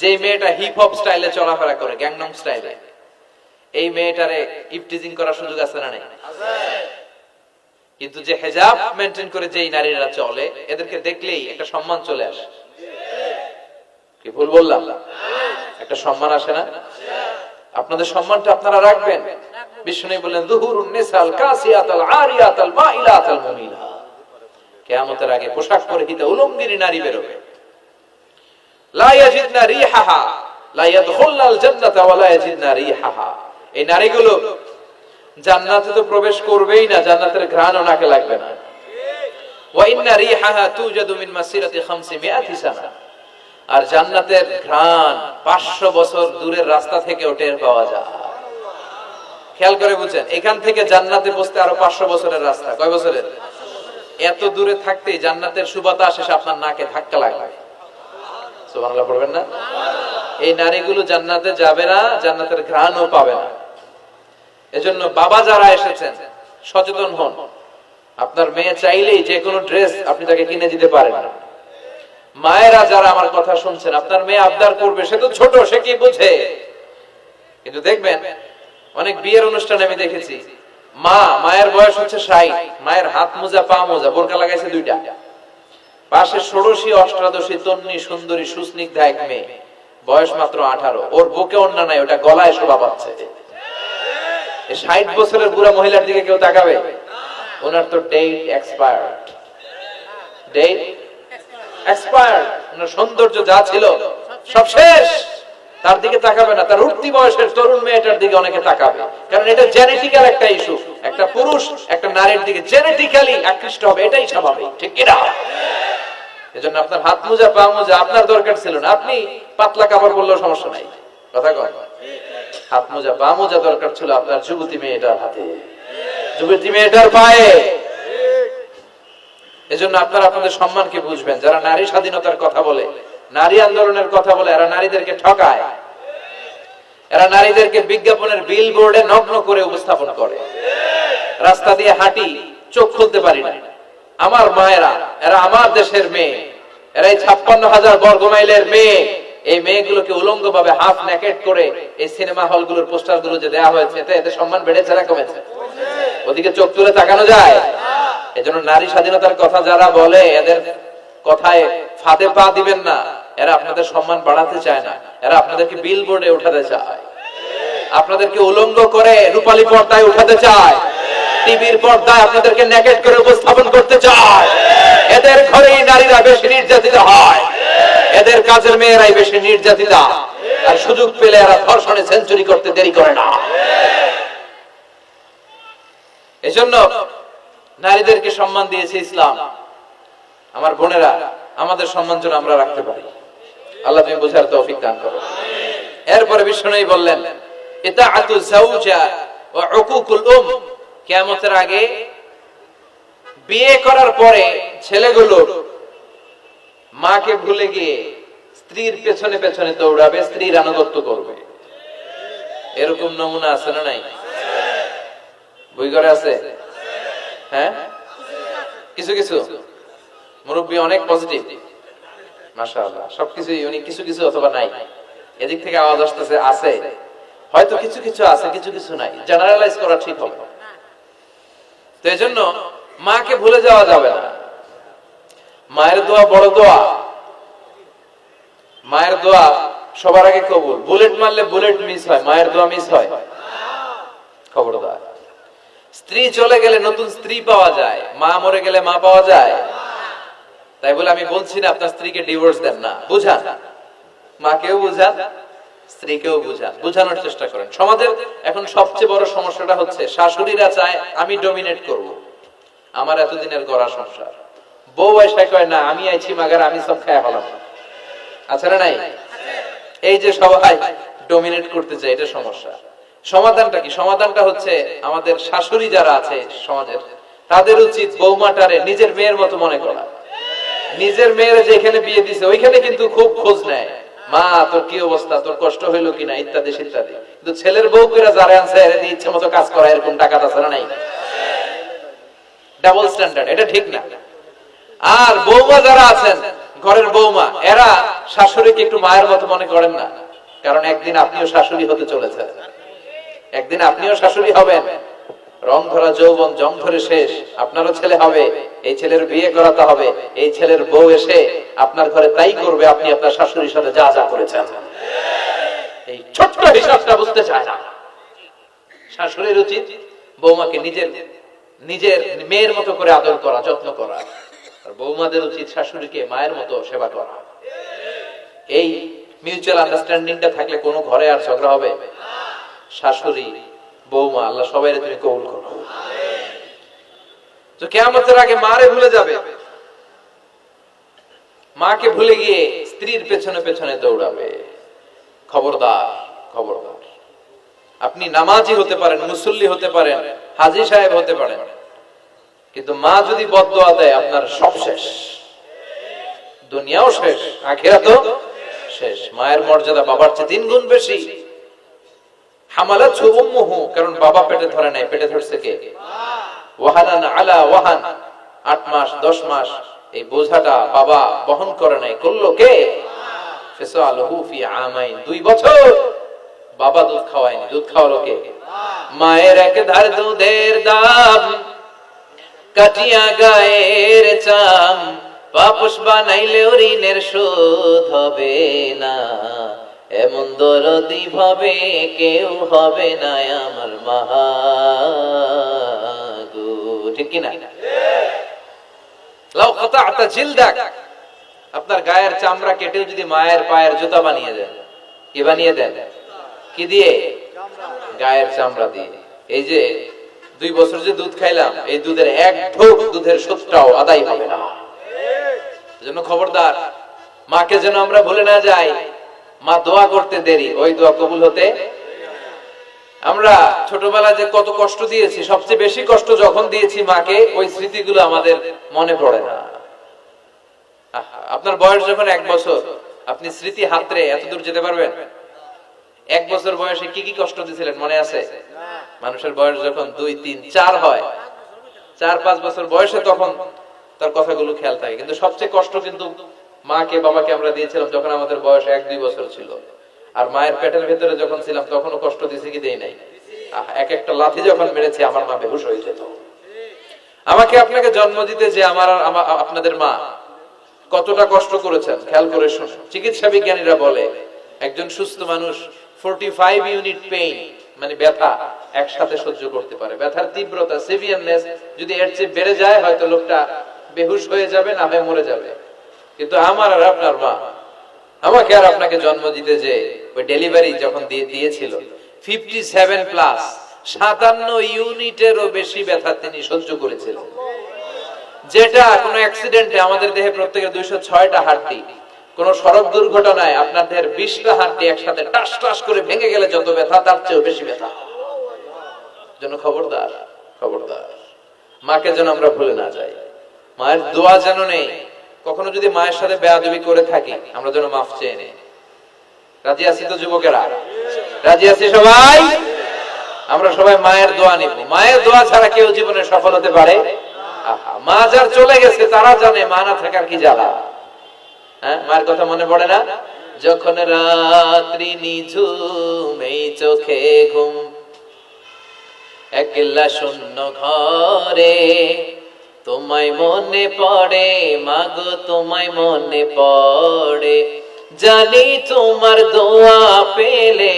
যে মেয়েটা hip hop স্টাইলে চলাফেরা করে, গ্যাংনম স্টাইলে, এই মেয়েটারে ইফটিজিং করার সুযোগ আছে না নাই? কিন্তু যে হিজাব মেইনটেইন করে যেই নারীরা চলে, এদেরকে দেখলেই একটা সম্মান চলে আসে। কি ভুল বললাম? একটা সম্মান আসে না? আপনাদের সম্মানটা আপনারা রাখবেন। বিষ্ণু বললেন যুহুরুন নিসাল কাসিয়াতাল আরিয়াতাল মাইলাতাল মুমিলা, কিয়ামতের আগে পোশাক পরিহিত উলঙ্গিনী নারী বেরোবে। লা ইয়াজিদনা রিহাহা লা ইয়াদখুলনাল জান্নাতা ওয়া লা ইয়াজিদনা রিহাহা, এই নারীগুলো জান্নাতে তো প্রবেশ করবেই না, জান্নাতের ঘ্রাণও নাকে লাগবে না। ওয়া ইন্না রিহাহা তুজাদু মিন মাসিরাতি 500 সানা, আর জান্নাতের ঘ্রাণ 500 বছর দূরের রাস্তা থেকেও টের পাওয়া যায়। খেয়াল করে বুঝেন, এখান থেকে জান্নাতে পৌঁছতে আরো 500 বছরের রাস্তা। কয় বছরের? এত দূরে থাকতেই জান্নাতের সুবাতাস এসে আপনার নাকে ধাক্কা লাগবে। সুবহানাল্লাহ পড়বেন না? এই নারীগুলো জান্নাতে যাবে না, জান্নাতের ঘ্রাণও পাবে না। এজন্য বাবা যারা এসেছেন সচেতন হন। আপনার মেয়ে চাইলেই যে কোনো ড্রেস আপনি তাকে কিনে দিতে পারেন না। মায়েরা যারা আমার কথা শুনছেন, আপনার মেয়ে আবদার করবে, সে তো ছোট, সে কি বুঝে? কিন্তু দেখবেন অনেক বিয়ের অনুষ্ঠানে আমি দেখেছি, মায়ের বয়স হচ্ছে 60, মায়ের হাত মোজা পা মোজা, বোরকা লাগাইছে 2টা, পাশে ষোড়শী অষ্টাদশী তন্নি সুন্দরী সুস্নিগ্ধা এক মেয়ে, বয়স মাত্র 18, ওর বুকে ওড়না নাই, ওটা গলায় শোভা পাচ্ছে। 60 বছরের বুড়া মহিলার দিকে কেউ তাকাবে? ওনার তো ডেট এক্সপায়ার্ড, ডেট এক্সপায়ার্ড। ওনার সৌন্দর্য যা ছিল সব শেষ, তার দিকে তাকাবে না। তার উঠতি বয়সের তরুণ মেয়েটার দিকে অনেকে তাকাবে, কারণ এটা জেনেটিক্যাল একটা ইস্যু। একটা পুরুষ একটা নারীর দিকে জেনেটিক্যালি আকৃষ্ট হবে, এটাই স্বাভাবিক, ঠিক কি না? এজন্য আপনার হাত মোজা পা মোজা আপনার দরকার ছিল না, আপনি পাতলা কাপড় পরলেও সমস্যা নাই। কথা কয়? হাত মোজা পা মোজা দরকার ছিল আপনার যুবতী মেয়েটার হাতে, যুবতী মেয়েটার পায়ে। এজন্য আপনারা আপনাদের সম্মানকে বুঝবেন। যারা নারী স্বাধীনতার কথা বলে, নারী আন্দোলনের কথা বলে, এরা নারীদেরকে ঠকায়। এরা নারীদেরকে বিজ্ঞাপনের বিলবোর্ডে নগ্ন করে উপস্থাপন করে। রাস্তা দিয়ে হাঁটি, চোখ খুলতে পারি না। আমার মায়েরা, এরা আমার দেশের মেয়ে, এরা এই 56,000 বর্গ মাইলের মেয়ে। এই মেয়েগুলোকে উলঙ্গ ভাবে হাফ নেকেট করে এই সিনেমা হলগুলোর পোস্টার গুলো যে দেওয়া হয়েছে, এতে এদের সম্মান বেড়েছে না কমেছে? ওদিকে চোখ তুলে তাকানো যায়? এজন্য নারী স্বাধীনতার কথা যারা বলে, এদের কথায় ফাঁদে পা দিবেন না। এরা আপনাদের সম্মান বাড়াতে চায় না, এরা আপনাদেরকে বিলবোর্ডে উঠাতে চায়, আপনাদেরকে উলঙ্গ করে রূপালী পর্দায় উঠাতে চায়, টিভির পর্দায় আপনাদেরকে নেকেট করে উপস্থাপন করতে চায়। এদের ঘরেই নারীরা বেশি নির্যাতিত হয়, এদের কাজের মেয়েরাই বেশি নির্যাতিতা, আর সুযোগ পেলে এরা ধর্ষণে সেঞ্চুরি করতে দেরি করে না। এজন্য নারীদেরকে সম্মান দিয়েছে ইসলাম। আমার বোনেরা, আমাদের সম্মান যেন আমরা রাখতে পারি। আল্লাহ তুমি বোঝার তৌফিক দান করো। এরপরে বিশ্বনবী বললেন, ইতাআতু যাওজা ওয়া উকুকুল কিয়ামতের আগে বিয়ে করার পরে ছেলেগুলো মাকে ভুলে গিয়ে স্ত্রীর পেছনে পেছনে দৌড়াবে, স্ত্রীর আনুগত্য করবে। এরকম নমুনা আছে না নাই? বই ঘরে আছে? হ্যাঁ, কিছু কিছু মুরব্বী অনেক পজিটিভ, মাশাআল্লাহ। সবকিছুই উনি কিছু কিছু অথবা নাই, এদিক থেকে আওয়াজ আসতেছে আছে, হয়তো কিছু কিছু আছে, কিছু কিছু নাই। জেনারেলাইজ করা ঠিক হবে। তো এজন্য মাকে ভুলে যাওয়া যাবে না। মায়ের দোয়া বড় দোয়া, মায়ের দোয়া সবার আগে কবুল। বুলেট মারলে বুলেট মিস হয়, মায়ের দোয়া মিস হয়? খবরদার। স্ত্রী চলে গেলে নতুন স্ত্রী পাওয়া যায়, মা মরে গেলে মা পাওয়া যায়? তাই বলে আমি বলছি না আপনার স্ত্রীকে ডিভোর্স দেন না, বুঝান, মাকেও বুঝান, স্ত্রীকেও বুঝান, বুঝানোর চেষ্টা করেন। সমাজের এখন সবচেয়ে বড় সমস্যাটা হচ্ছে শাশুড়িরা চায় আমি ডমিনেট করব, আমার এতদিনের গড়া সংসার। বউ এসে কয় না, আমি আইছি মাগার, আমি সব খায় হলাম। আছে না নাই? এই যে সবাই ডমিনেট করতে চায়, এটা সমস্যা। সমাধানটা কি? সমাধানটা হচ্ছে আমাদের শাশুড়ি যারা আছে সমাজের, তাদের উচিত বৌমাটারে নিজের মেয়ের মতো মনে করা। নিজের মেয়ের যেখানে বিয়ে দিছে ওইখানে কিন্তু খুব খোঁজ নেয়, মা তোর কি অবস্থা, তোর কষ্ট হইলো কিনা, ইত্যাদি ইত্যাদি। কিন্তু ছেলের বউ কইরা যারা আনছে এর ইচ্ছে মতো কাজ করা, এরকম টাকা আছে না নাই? ডাবল স্ট্যান্ডার্ড, এটা ঠিক না। আর বৌমা যারা আছেন ঘরের বৌমা, এরা শাশুড়িকে একটু মায়ের মতো মনে করেন না? কারণ একদিন আপনিও শাশুড়ি হতে চলেছেন, একদিন আপনিও শাশুড়ি হবেন। রং ধরা যৌবন জং ধরে শেষ, আপনারও ছেলে হবে, এই ছেলের বিয়ে করাতে হবে, এই ছেলের বউ এসে আপনার ঘরে তাই করবে আপনি আপনার শাশুড়ির সাথে যা যা করেছেন। এই ছোট্ট হিসাবটা বুঝতে চায় না। শাশুড়ির উচিত বৌমাকে নিজের নিজের মেয়ের মতো করে আদর করা, যত্ন করা, আর বৌমাদের উচিত শাশুড়িকে মায়ের মতো সেবা করা। এই মিউচুয়াল আন্ডারস্ট্যান্ডিংটা থাকলে কোনো ঘরে আর ঝগড়া হবে? শাশুড়ি বৌমা, আল্লাহ সবাই তুমি কবুল করো। তো কিয়ামতের আগে মারে ভুলে যাবে, মাকে ভুলে গিয়ে স্ত্রীর পেছনে পেছনে দৌড়াবে। খবরদার, খবরদার। আপনি নামাজি হতে পারেন, মুসল্লি হতে পারেন, হাজী সাহেব হতে পারেন, কিন্তু মা যদি বদদোয়া দেয় আপনার সব শেষ, দুনিয়াও শেষ, আখিরাতও শেষ। মায়ের মর্যাদা বাবার চেয়ে 3 গুণ বেশি। হামালাতহু উম্মুহু, কারণ বাবা পেটে ধরে নাই, পেটে ধরছে কে? ওয়াহানান আলা ওয়াহান, 8 মাস 10 মাস এই বোঝাটা বাবা বহন করে নাই, করলো কে? ফিসালহু ফি আমাইন, 2 বছর বাবা দুধ খাওয়ায়নি, দুধ খাওয়ালো কে? মায়ের এক ধার দুধের দাম কাটিয়া গায়ের চাম, পাপস বানাইলেও ঋণের শোধ হবে না, এমন দরদি ভাবে কেউ হবে না আমার মা গো। ঠিক কিনা? লাউ কাতা'তা জিলদাক, আপনার গায়ের চামড়া কেটে যদি মায়ের পায়ের জুতা বানিয়ে দেন, কি বানিয়ে দেন? কি দিয়ে? গায়ের চামড়া দিয়ে। এই যে 2 বছর যে দুধ খাইলাম, এই দুধের 1 ঢোক দুধের শোধটাও আদায় হবে না। এজন্য খবরদার, মাকে যেন আমরা ভুলে না যাই। মা দোয়া করতে দেরি, ওই দোয়া কবুল হতে। আমরা ছোটবেলায় যে কত কষ্ট দিয়েছি, সবচেয়ে বেশি কষ্ট যখন দিয়েছি মাকে, ওই স্মৃতিগুলো আমাদের মনে পড়ে না। আপনার বয়স যখন 1 বছর, আপনি স্মৃতি হাতরে এত দূর যেতে পারবেন? 1 বছর বয়সে কি কি কষ্ট দিয়েছিলেন মনে আছে? মানুষের বয়স যখন 2, 3, 4 হয়, 4-5 বছর বয়সে, তখন তার কথাগুলো খেয়াল থাকে। কিন্তু সবচেয়ে কষ্ট কিন্তু মাকে বাবাকে আমরা দিয়েছিলাম যখন আমাদের বয়স 1-2 বছর ছিল। আর মায়ের পেটের ভেতরে যখন ছিলাম তখনও কষ্ট দিয়েছি কি দেই নাই? এক একটা লাথি যখন মেরেছে আমার মা বেহুশ হয়ে যেত। আমাকে আপনাকে জন্ম দিতে যে আপনাদের মা কতটা কষ্ট করেছেন খেয়াল করে শুনুন। চিকিৎসা বিজ্ঞানীরা বলে একজন সুস্থ মানুষ 45 ইউনিট পেইন, মানে ব্যথা, একসাথে সহ্য করতে পারে। ব্যথার তীব্রতা, সিভিয়ারনেস যদি এর চেয়ে বেড়ে যায়, হয়তো লোকটা বেহুশ হয়ে যাবে, না হয়ে মরে যাবে। কিন্তু আমার আর আপনার মা আমাকে আর আপনাকে জন্ম দিতে যে ওই ডেলিভারি যখন দিয়েছিল, 57 প্লাস 57 ইউনিটেরও বেশি ব্যথা তিনি সহ্য করেছিলেন। যেটা কোনো অ্যাক্সিডেন্টে আমাদের দেহে প্রত্যেকের 206টা হাড়টি, কোন সড়ক দুর্ঘটনায় আপনার দেহের 20টা হাড়টি একসাথে টাস টাস করে ভেঙে গেলে যত ব্যথা, তার চেয়েও বেশি ব্যথা। জন্য খবরদার, খবরদার, মাকে যেন আমরা ভুলে না যাই। মায়ের দোয়া যেন নেই। কখনো যদি মায়ের সাথে বেয়াদবি করে থাকি, আমরা যেন মাফ চেয়ে নেই। রাজি আছি তো যুবকেরা? রাজি আছি সবাই? আমরা সবাই মায়ের দোয়া নিব। মায়ের দোয়া ছাড়া কেউ জীবনে সফল হতে পারে? মা যার চলে গেছে তারা জানে মা না থাকার কি জ্বালা। হ্যাঁ, মায়ের কথা মনে পড়ে না? যখন রাত্রি নিঝুম, এই চোখে ঘুম, একলা শূন্য ঘরে, তোমায় মনে পড়ে মাগো, তোমায় মনে পড়ে, জানি তোমার দোয়া পেলে